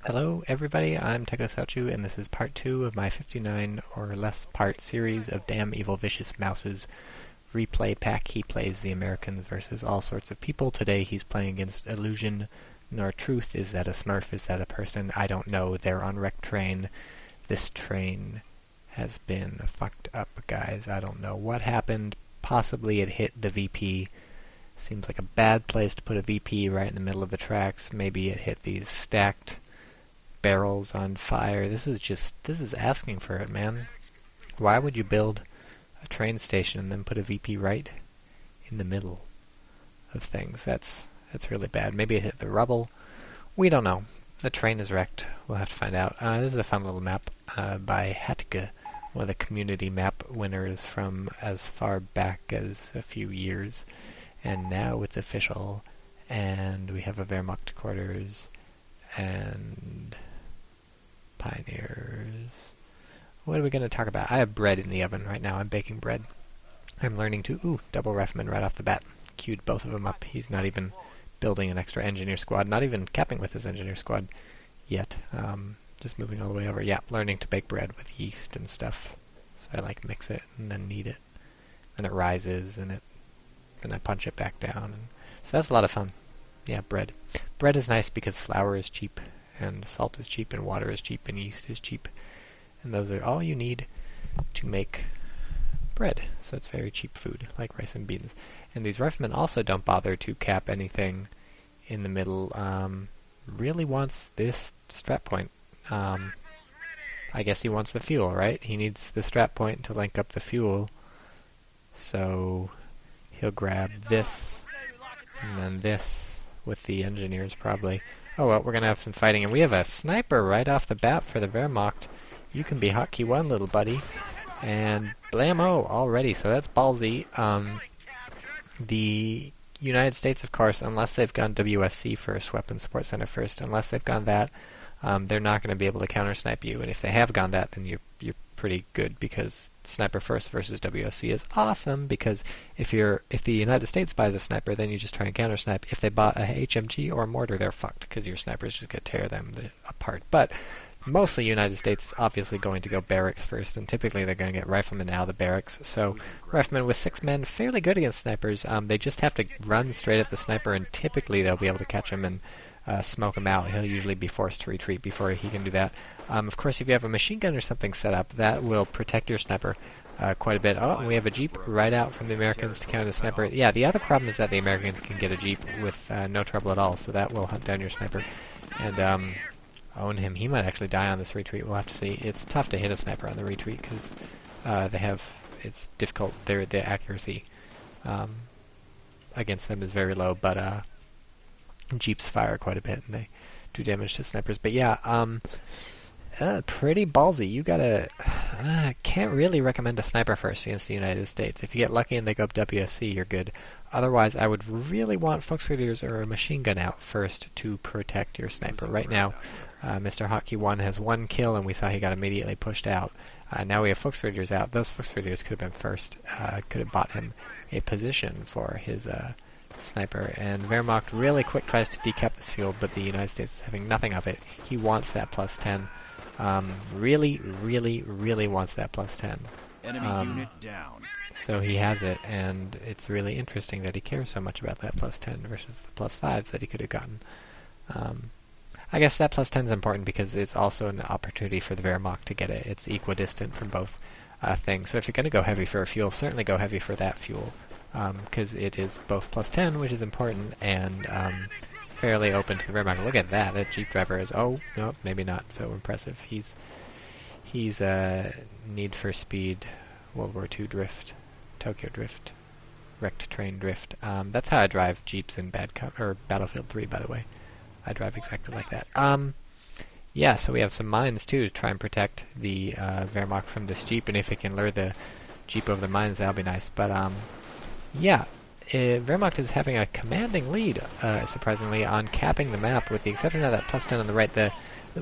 Hello everybody, I'm Teko Selchu, and this is part 2 of my 59 or less part series of Damn Evil Vicious Mouse's replay pack. He plays the Americans versus all sorts of people. Today he's playing against Illusion nor Truth. Is that a Smurf? Is that a person? I don't know. They're on wrecked train. This train has been fucked up, guys. I don't know what happened. Possibly it hit the VP. Seems like a bad place to put a VP right in the middle of the tracks. Maybe it hit these stacked barrels on fire. This is asking for it, man. Why would you build a train station and then put a VP right in the middle of things? That's really bad. Maybe it hit the rubble. We don't know. The train is wrecked. We'll have to find out. This is a fun little map by Hatke, one of the community map winners from as far back as a few years. And now it's official. And we have a Wehrmacht quarters and pioneers. What are we going to talk about? I have bread in the oven right now. I'm baking bread. I'm learning to, double Refman right off the bat. Queued both of them up. He's not even building an extra engineer squad, not even capping with his engineer squad yet. Just moving all the way over. Yeah, learning to bake bread with yeast and stuff. So I mix it and then knead it. Then it rises and then I punch it back down. And so that's a lot of fun. Yeah, bread. Bread is nice because flour is cheap, and salt is cheap, and water is cheap, and yeast is cheap. And those are all you need to make bread. So it's very cheap food, like rice and beans. And these riflemen also don't bother to cap anything in the middle. Really wants this strap point. I guess he wants the fuel, right? He needs the strap point to link up the fuel. So he'll grab this, and then this with the engineers probably. Oh well, we're gonna have some fighting, and we have a sniper right off the bat for the Wehrmacht. You can be hotkey 1, little buddy. And blammo already, so that's ballsy. The United States, of course, unless they've gone WSC first, Weapons Support Center first, unless they've gone that, they're not going to be able to counter-snipe you. And if they have gone that, then you're pretty good, because sniper first versus WSC is awesome, because if the United States buys a sniper, then you just try and counter-snipe. If they bought a HMG or a mortar, they're fucked, because your snipers just going to tear them apart. But mostly United States is obviously going to go barracks first, and typically they're going to get riflemen out of the barracks. So riflemen with 6 men, fairly good against snipers. They just have to run straight at the sniper, and typically they'll be able to catch him and smoke him out. He'll usually be forced to retreat before he can do that. Of course, if you have a machine gun or something set up, that will protect your sniper quite a bit. Oh, and we have a Jeep right out from the Americans to counter the sniper. Yeah, the other problem is that the Americans can get a Jeep with no trouble at all, so that will hunt down your sniper. And own him. He might actually die on this retreat. We'll have to see. It's tough to hit a sniper on the retreat because it's difficult. The accuracy against them is very low, but Jeeps fire quite a bit and they do damage to snipers. But yeah, pretty ballsy. You gotta can't really recommend a sniper first against the United States. If you get lucky and they go up WSC, you're good. Otherwise, I would really want Volksgrenadiers or a machine gun out first to protect your sniper. Right now, Mr. Hotkey 1 has 1 kill, and we saw he got immediately pushed out. Now we have Volksgrenadiers out. Those Volksgrenadiers could have been first. Could have bought him a position for his sniper. And Wehrmacht really quick tries to decap this fuel, but the United States is having nothing of it. He wants that plus 10. Really, really, really wants that plus 10. Enemy unit down. So he has it, and it's really interesting that he cares so much about that plus 10 versus the plus 5s that he could have gotten. I guess that plus 10 is important because it's also an opportunity for the Wehrmacht to get it. It's equidistant from both things. So if you're going to go heavy for a fuel, certainly go heavy for that fuel, because it is both plus 10, which is important, and fairly open to the Wehrmacht. Look at that. That Jeep driver is, oh, no, maybe not so impressive. He's Need for Speed, World War II drift, Tokyo drift, wrecked train drift. That's how I drive Jeeps in Battlefield 3, by the way. I drive exactly like that. Yeah, so we have some mines, too, to try and protect the Wehrmacht from this Jeep, and if it can lure the Jeep over the mines, that'll be nice. But, yeah, Wehrmacht is having a commanding lead, surprisingly, on capping the map, with the exception of that plus 10 on the right. The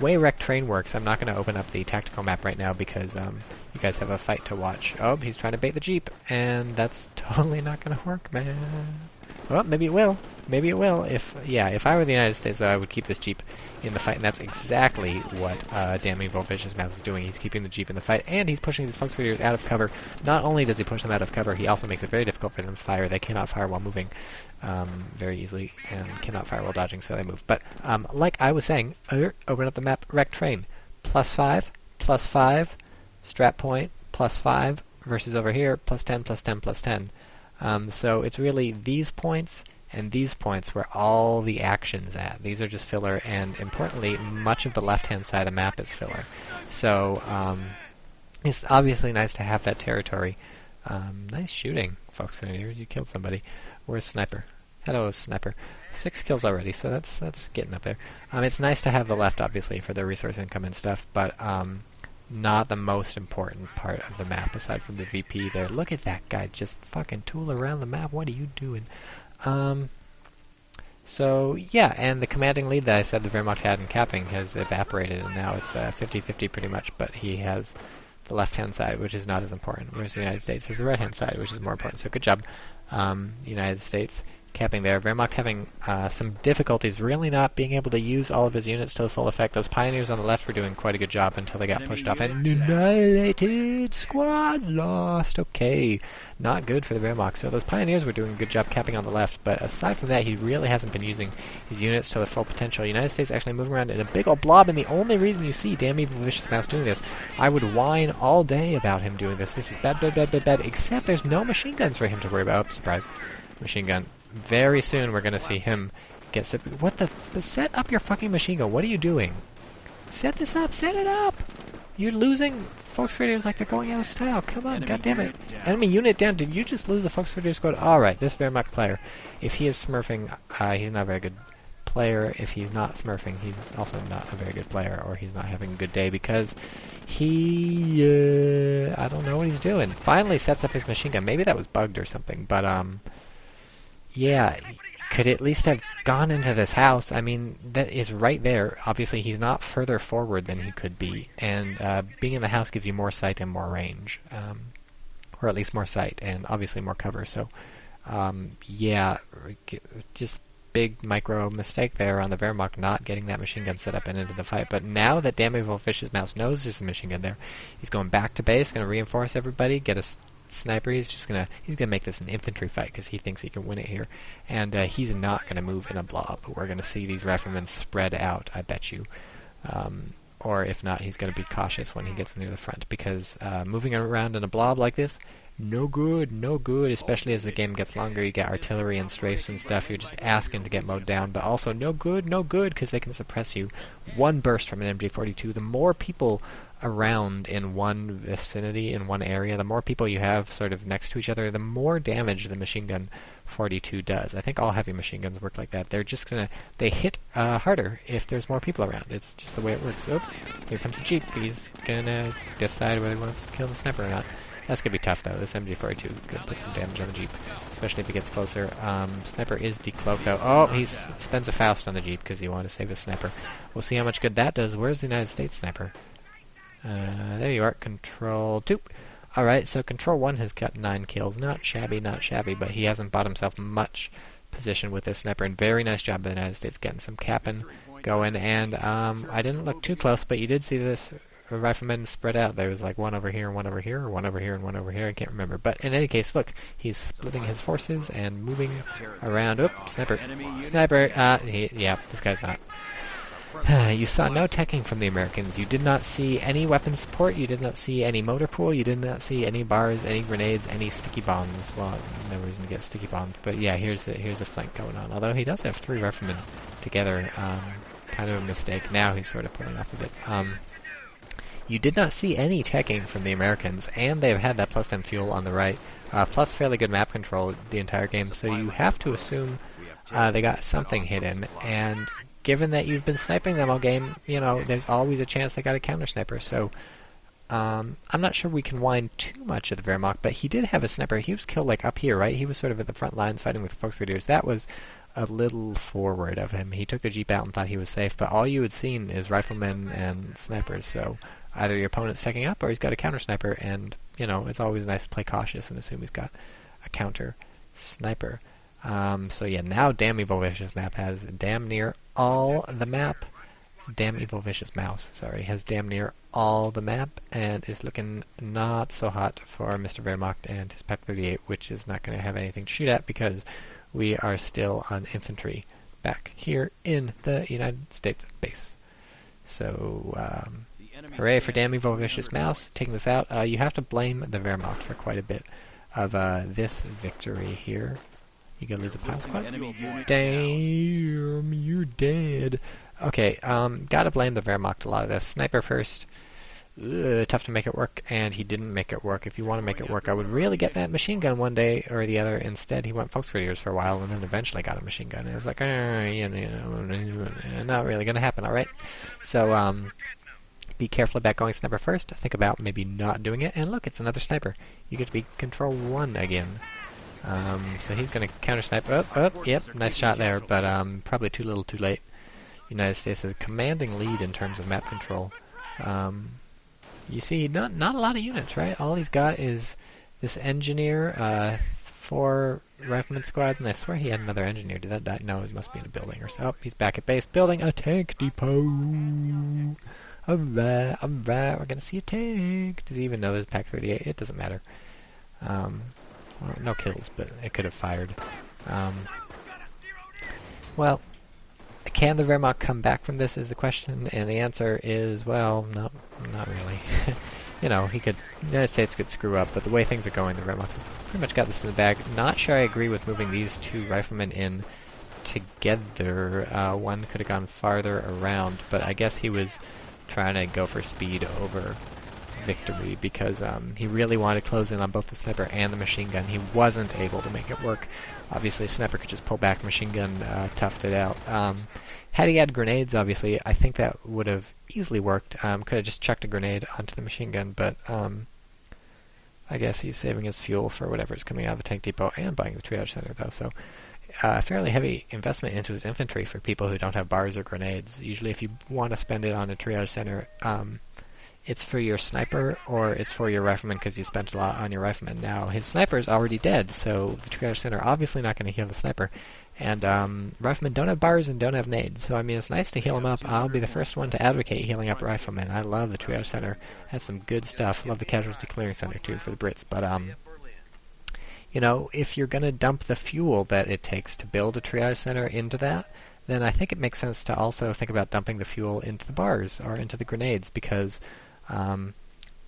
way wrecked train works, I'm not going to open up the tactical map right now because you guys have a fight to watch. Oh, he's trying to bait the Jeep, and that's totally not going to work, man. Well, maybe it will. Maybe it will. If I were the United States, though, I would keep this Jeep in the fight, and that's exactly what Damn Evil Vicious Mouse is doing. He's keeping the Jeep in the fight, and he's pushing these Fox Fighters out of cover. Not only does he push them out of cover, he also makes it very difficult for them to fire. They cannot fire while moving very easily, and cannot fire while dodging, so they move. But like I was saying, open up the map, wreck train, +5, +5, strap point, +5, versus over here, +10, +10, +10. So it's really these points and these points where all the action's at. These are just filler, and importantly, much of the left-hand side of the map is filler. So it's obviously nice to have that territory. Nice shooting, folks. You killed somebody. Where's Sniper? Hello, Sniper. 6 kills already, so that's getting up there. It's nice to have the left, obviously, for the resource income and stuff, but not the most important part of the map, aside from the VP there. Look at that guy just fucking tool around the map. What are you doing? So, yeah, and the commanding lead that I said the Wehrmacht had in capping has evaporated, and now it's 50-50 pretty much, but he has the left-hand side, which is not as important, whereas the United States has the right-hand side, which is more important. So good job, United States. Capping there. Wehrmacht having some difficulties really not being able to use all of his units to the full effect. Those pioneers on the left were doing quite a good job until they got pushed off. And annihilated squad lost. Okay. Not good for the Wehrmacht. So those pioneers were doing a good job capping on the left, but aside from that, he really hasn't been using his units to their full potential. United States actually moving around in a big old blob, and the only reason you see Damn Evil Vicious Mouse doing this, I would whine all day about him doing this. This is bad, bad, bad, bad, bad, except there's no machine guns for him to worry about. Oh, surprise. Machine gun. Very soon we're going to see him get... What the... Set up your fucking machine gun. What are you doing? Set this up. Set it up! You're losing Fox Raiders like they're going out of style. Come on, goddammit. Enemy unit down. Did you just lose a Fox Raider squad? Alright, this Wehrmacht player. If he is smurfing, he's not a very good player. If he's not smurfing, he's also not a very good player, or he's not having a good day because he... I don't know what he's doing. Finally sets up his machine gun. Maybe that was bugged or something, but yeah, could at least have gone into this house. I mean, that is right there. Obviously, he's not further forward than he could be, and being in the house gives you more sight and more range, or at least more sight, and obviously more cover. So, yeah, just big micro mistake there on the Wehrmacht not getting that machine gun set up and into the fight. But now that Damn Evil Vicious Mouse knows there's a machine gun there, he's going back to base, going to reinforce everybody, get a sniper. He's gonna make this an infantry fight because he thinks he can win it here, and he's not gonna move in a blob. We're gonna see these riflemen spread out, I bet you, or if not, he's gonna be cautious when he gets near the front, because moving around in a blob like this, no good, no good. Especially as the game gets longer, you get artillery and strafes and stuff. You're just asking to get mowed down, but also no good, because they can suppress you. One burst from an MG42. The more people around in one vicinity, in one area, the more people you have sort of next to each other, the more damage the machine gun 42 does. I think all heavy machine guns work like that. They're just they hit harder if there's more people around. It's just the way it works. Oh, here comes the Jeep. He's gonna decide whether he wants to kill the sniper or not. That's gonna be tough though. This MG42 could put some damage on the Jeep, especially if it gets closer. Sniper is decloaked though. Oh, he spends a Faust on the Jeep because he wanted to save his sniper. We'll see how much good that does. Where's the United States sniper? There you are, Control 2. Alright, so Control 1 has got 9 kills. Not shabby, but he hasn't bought himself much position with this sniper, and very nice job by the United States getting some capping going, and I didn't look too close, but you did see this riflemen spread out. There was like one over here, and one over here, or one over here, and one over here, I can't remember. But in any case, look, he's splitting his forces and moving around. Oop, sniper. Sniper, yeah, this guy's not. You saw no teching from the Americans. You did not see any weapon support. You did not see any motor pool. You did not see any bars, any grenades, any sticky bombs. Well, no reason to get sticky bombed. But yeah, here's a flank going on. Although he does have 3 riflemen together. Kind of a mistake. Now he's sort of pulling off a bit. You did not see any teching from the Americans, and they've had that +10 fuel on the right, plus fairly good map control the entire game. So you have to assume they got something hidden, and given that you've been sniping them all game, you know, there's always a chance they got a counter sniper. So I'm not sure we can whine too much of the Wehrmacht, but he did have a sniper. He was killed like up here, right? He was sort of at the front lines fighting with the Volksraiders. That was a little forward of him. He took the Jeep out and thought he was safe, but all you had seen is riflemen and snipers. So either your opponent's taking up or he's got a counter sniper, and you know, it's always nice to play cautious and assume he's got a counter sniper. So yeah, now Damn Evil Vicious map has damn near all the map. Damn Evil Vicious Mouse, sorry, has damn near all the map, and is looking not so hot for Mr. Wehrmacht and his Pack 38, which is not going to have anything to shoot at because we are still on infantry back here in the United States base. So, hooray for Damn Evil Vicious Mouse, taking this out. You have to blame the Wehrmacht for quite a bit of this victory here. You gonna lose a pile squad? Damn, you're dead. Okay, gotta blame the Wehrmacht a lot of this. Sniper first. Tough to make it work, and he didn't make it work. If you want to make it work, I would really get that machine gun one day or the other. Instead, he went Volksgrenadiers for a while, and then eventually got a machine gun. It was like, not really gonna happen, alright? So, be careful about going sniper first. Think about maybe not doing it, and look, it's another sniper. You get to be control 1 again. So he's gonna counter-snipe. Yep, nice shot there, but probably too little too late. United States has a commanding lead in terms of map control. You see, not a lot of units, right? All he's got is this engineer, 4 rifleman squads, and I swear he had another engineer. Did that die? No, he must be in a building or so. Oh, he's back at base, building a tank depot. Alright, we're gonna see a tank. Does he even know there's Pack 38? It doesn't matter. Well, no kills, but it could have fired. Well, can the Wehrmacht come back from this is the question, and the answer is, well, no, not really. You know, the United States could screw up, but the way things are going, the Wehrmacht has pretty much got this in the bag. Not sure I agree with moving these 2 riflemen in together. One could have gone farther around, but I guess he was trying to go for speed over victory because he really wanted to close in on both the sniper and the machine gun. He wasn't able to make it work. Obviously, sniper could just pull back, machine gun toughed it out. Had he had grenades, obviously, I think that would have easily worked. Could have just chucked a grenade onto the machine gun, but I guess he's saving his fuel for whatever is coming out of the tank depot and buying the triage center, though. So, fairly heavy investment into his infantry for people who don't have bars or grenades. Usually, if you want to spend it on a triage center, it's for your sniper or it's for your rifleman because you spent a lot on your rifleman. Now, his sniper is already dead, so the triage center obviously not going to heal the sniper. And riflemen don't have bars and don't have nades, so I mean it's nice to heal them up. I'll be the first one to advocate healing up riflemen. I love the triage center. Has some good stuff. Love the casualty clearing center too for the Brits. But you know, if you're going to dump the fuel that it takes to build a triage center into that, then I think it makes sense to also think about dumping the fuel into the bars or into the grenades because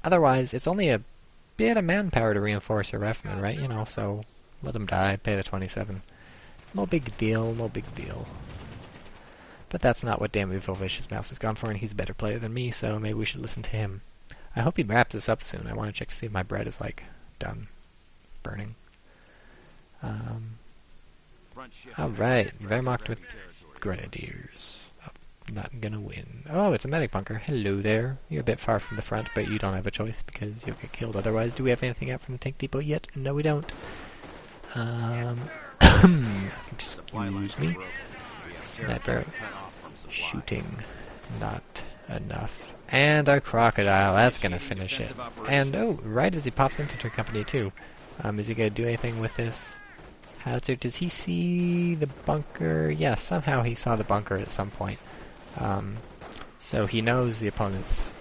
otherwise it's only a bit of manpower to reinforce your riflemen, right? You know, so let them die, pay the 27. No big deal, no big deal. But that's not what Damn Evil Vicious Mouse has gone for, and he's a better player than me, so maybe we should listen to him. I hope he wraps this up soon. I want to check to see if my bread is, like, done burning. Alright, Wehrmacht with Grenadiers. Oh, not gonna win. Oh, it's a medic bunker. Hello there. You're a bit far from the front, but you don't have a choice because you'll get killed otherwise. Do we have anything out from the tank depot yet? No, we don't. Excuse me. Sniper. Shooting. Not enough. And our crocodile. That's gonna finish it. And, oh, right as he pops infantry company, too. Is he gonna do anything with this? Does he see the bunker? Yes, somehow he saw the bunker at some point. So he knows the opponent's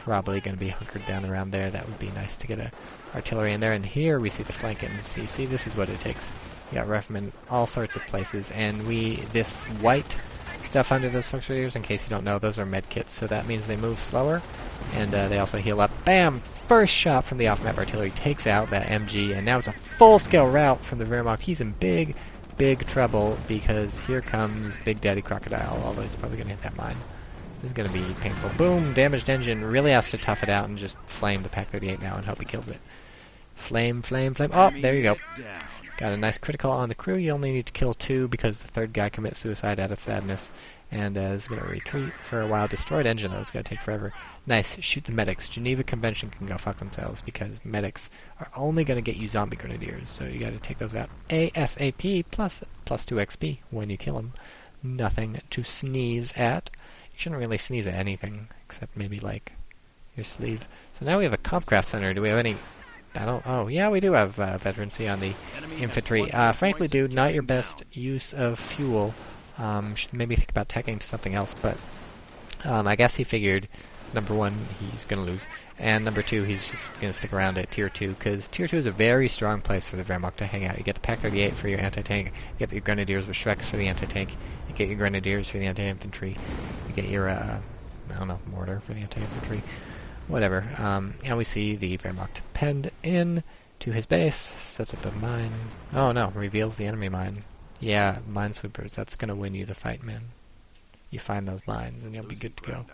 probably going to be hunkered down around there. That would be nice to get a artillery in there. And here we see the flankins. You see, this is what it takes. You got riflemen all sorts of places, and this white stuff under those Volksgrenadiers, in case you don't know, those are med kits, so that means they move slower, and they also heal up. Bam! First shot from the off-map artillery takes out that MG, and now it's a full-scale rout from the Wehrmacht. He's in big, big trouble, because here comes Big Daddy Crocodile, although he's probably going to hit that mine. This is going to be painful. Boom! Damaged engine. Really has to tough it out and just flame the Pack 38 now and hope he kills it. Flame, flame, flame. Oh, there you go. Got a nice critical on the crew. You only need to kill 2 because the third guy commits suicide out of sadness. And is going to retreat for a while. Destroyed engine, though. It's going to take forever. Nice. Shoot the medics. Geneva Convention can go fuck themselves because medics are only going to get you zombie grenadiers. So you got to take those out ASAP plus 2 XP when you kill them. Nothing to sneeze at. You shouldn't really sneeze at anything except maybe like your sleeve. So now we have a Compcraft Center. Do we have any I don't... Oh, yeah, we do have veterancy on the infantry. Frankly, dude, not your best use of fuel. Should maybe think about teching to something else, but I guess he figured, number one, he's going to lose, and number two, he's just going to stick around at Tier 2, because Tier 2 is a very strong place for the Wehrmacht to hang out. You get the Pak-38 for your anti-tank, you get the Grenadiers with Shreks for the anti-tank, you get your Grenadiers for the anti-infantry, you get your, I don't know, mortar for the anti-infantry, whatever. And we see the Wehrmacht penned in to his base, sets up a mine. Oh no, reveals the enemy mine. Yeah, minesweepers, that's going to win you the fight, man. You find those mines and you'll be good to go.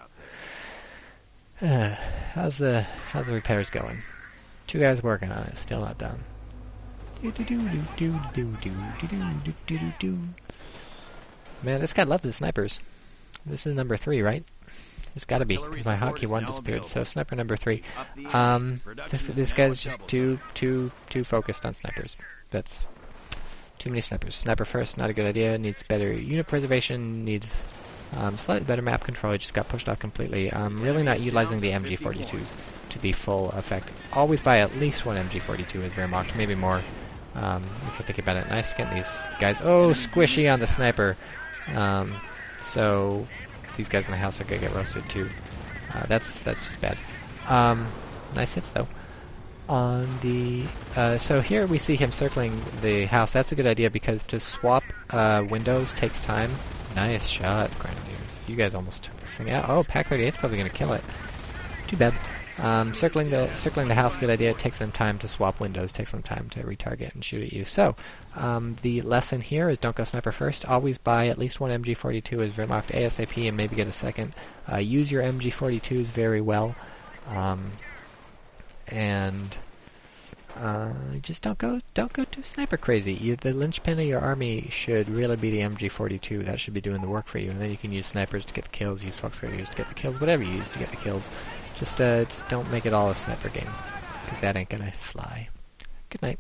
How's the repairs going? 2 guys working on it, still not done. Man, this guy loves his snipers. This is number 3, right? It's gotta be, because my hotkey 1 disappeared, so sniper number 3. This guy's just too focused on snipers. That's too many snipers. Sniper first, not a good idea. Needs better unit preservation, needs slightly better map control. He just got pushed off completely. Really not utilizing the MG42s to the full effect. Always buy at least one MG42 as Wehrmacht, maybe more, if you're thinking about it. Nice getting these guys. Oh, squishy on the sniper. So these guys in the house are gonna get roasted too. That's just bad. Nice hits though. On the so here we see him circling the house. That's a good idea because to swap windows takes time. Nice shot, Grenadiers. You guys almost took this thing out. Oh, Pak-38's probably gonna kill it. Too bad. Circling the house, good idea. It takes them time to swap windows, takes them time to retarget and shoot at you. So, the lesson here is don't go sniper first. Always buy at least one MG42 as Wehrmacht ASAP and maybe get a second. Use your MG42s very well. And just don't go too sniper crazy. The linchpin of your army should really be the MG42. That should be doing the work for you. And then you can use snipers to get the kills, use Fox Grenadiers to get the kills, whatever you use to get the kills. Just don't make it all a sniper game, because that ain't gonna fly. Good night.